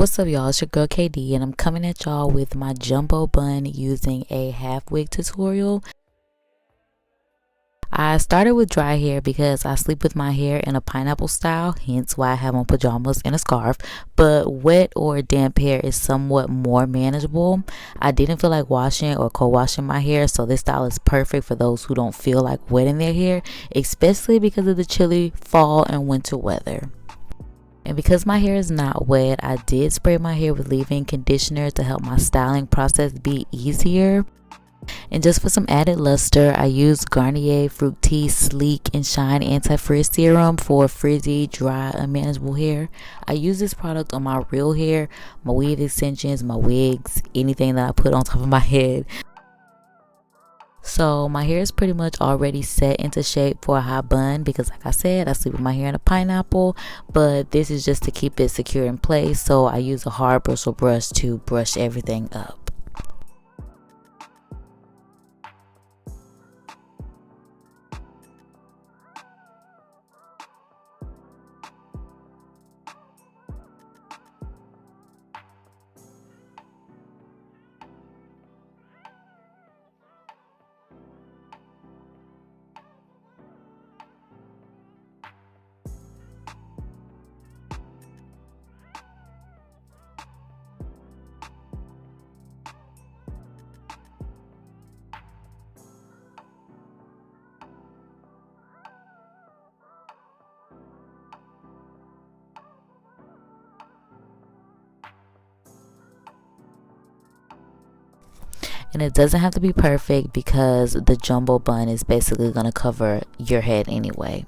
What's up, y'all? It's your girl KD, and I'm coming at y'all with my jumbo bun using a half wig tutorial. I started with dry hair because I sleep with my hair in a pineapple style, hence why I have on pajamas and a scarf. But wet or damp hair is somewhat more manageable. I didn't feel like washing or co-washing my hair, so this style is perfect for those who don't feel like wetting their hair, especially because of the chilly fall and winter weather. And because my hair is not wet, I did spray my hair with leave-in conditioner to help my styling process be easier. And just for some added luster, I used Garnier Fructis Sleek and Shine Anti-Frizz Serum for frizzy, dry, unmanageable hair. I use this product on my real hair, my weave extensions, my wigs, anything that I put on top of my head. So my hair is pretty much already set into shape for a high bun because, like I said, I sleep with my hair in a pineapple, but this is just to keep it secure in place, so I use a hard bristle brush to brush everything up. And it doesn't have to be perfect because the jumbo bun is basically going to cover your head anyway.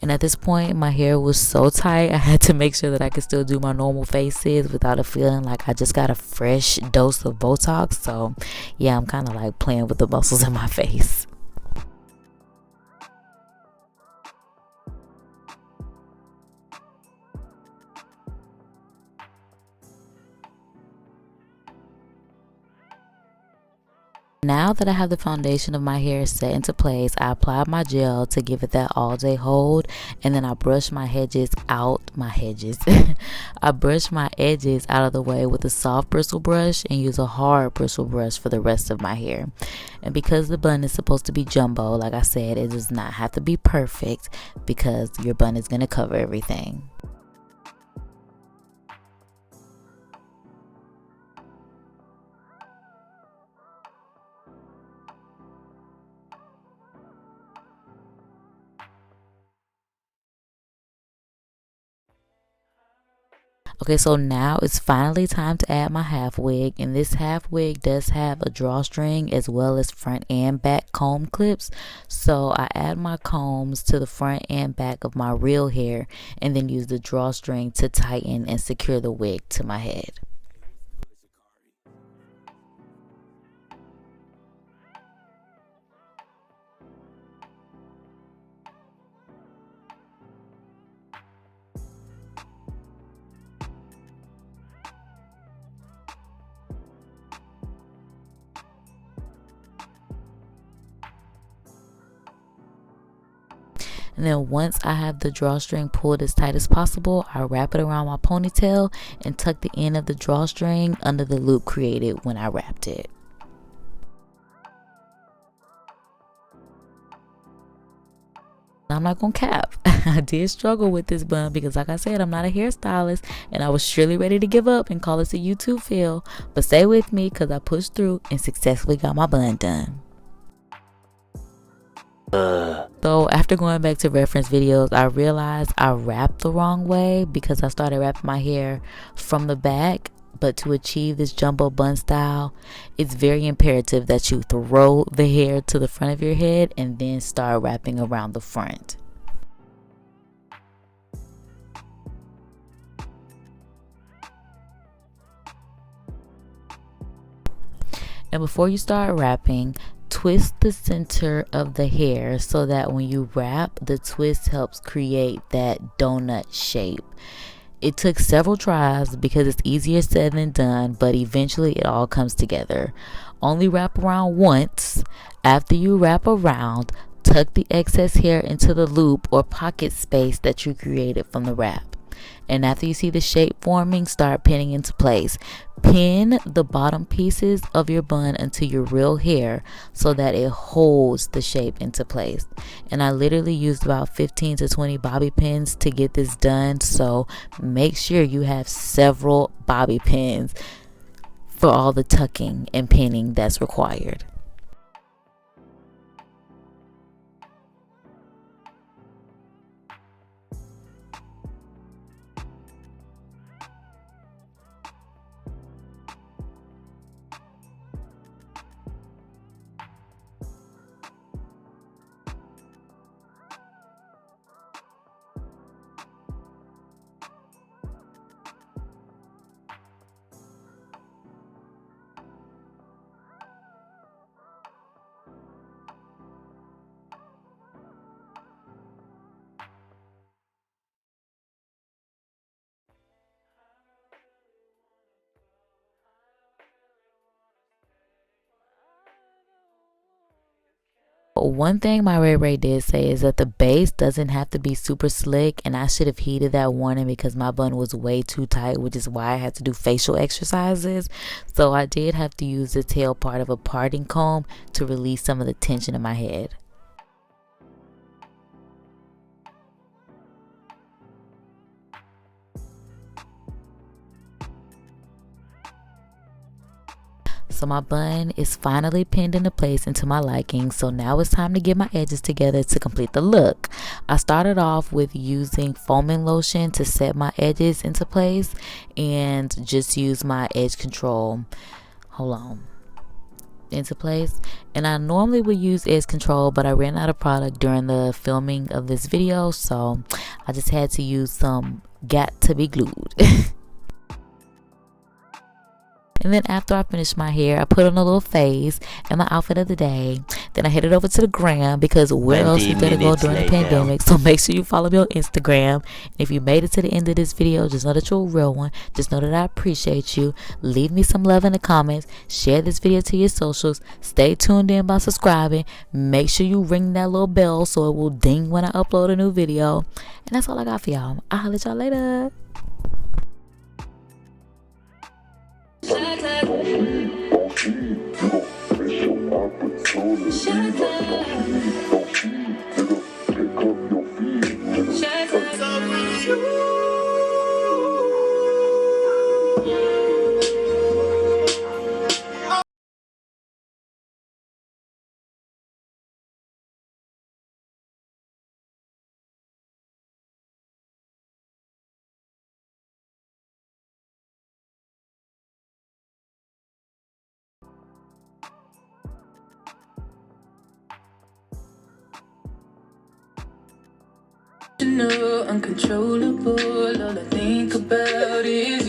And at this point, my hair was so tight, I had to make sure that I could still do my normal faces without it feeling like I just got a fresh dose of Botox. So yeah, I'm kind of like playing with the muscles in my face. Now that I have the foundation of my hair set into place, I applied my gel to give it that all day hold, and then I brush my edges out, I brush my edges out of the way with a soft bristle brush and use a hard bristle brush for the rest of my hair. And because the bun is supposed to be jumbo, like I said, it does not have to be perfect because your bun is going to cover everything. Okay, so now it's finally time to add my half wig, and this half wig does have a drawstring as well as front and back comb clips. So I add my combs to the front and back of my real hair and then use the drawstring to tighten and secure the wig to my head. And then once I have the drawstring pulled as tight as possible, I wrap it around my ponytail and tuck the end of the drawstring under the loop created when I wrapped it. I'm not gonna cap. I did struggle with this bun because, like I said, I'm not a hairstylist and I was surely ready to give up and call this a YouTube fail. But stay with me because I pushed through and successfully got my bun done. So after going back to reference videos, I realized I wrapped the wrong way because I started wrapping my hair from the back. But to achieve this jumbo bun style, it's very imperative that you throw the hair to the front of your head and then start wrapping around the front. And before you start wrapping, twist the center of the hair so that when you wrap, the twist helps create that donut shape. It took several tries because it's easier said than done, but eventually it all comes together. Only wrap around once. After you wrap around, tuck the excess hair into the loop or pocket space that you created from the wrap. And after you see the shape forming, start pinning into place. Pin the bottom pieces of your bun into your real hair so that it holds the shape into place. And I literally used about 15 to 20 bobby pins to get this done, so make sure you have several bobby pins for all the tucking and pinning that's required. One thing my Ray Ray did say is that the base doesn't have to be super slick, and I should have heeded that warning because my bun was way too tight, which is why I had to do facial exercises. So I did have to use the tail part of a parting comb to release some of the tension in my head. So my bun is finally pinned into place into my liking, so now it's time to get my edges together to complete the look. I started off with using foaming lotion to set my edges into place and just use my edge control into place. And I normally would use edge control, but I ran out of product during the filming of this video, so I just had to use some got to be glued. And then after I finished my hair, I put on a little phase and my outfit of the day. Then I headed over to the gram because where else we gonna go during the pandemic? So make sure you follow me on Instagram. And if you made it to the end of this video, just know that you're a real one. Just know that I appreciate you. Leave me some love in the comments. Share this video to your socials. Stay tuned in by subscribing. Make sure you ring that little bell so it will ding when I upload a new video. And that's all I got for y'all. I'll holler at y'all later. Uncontrollable, all I think about is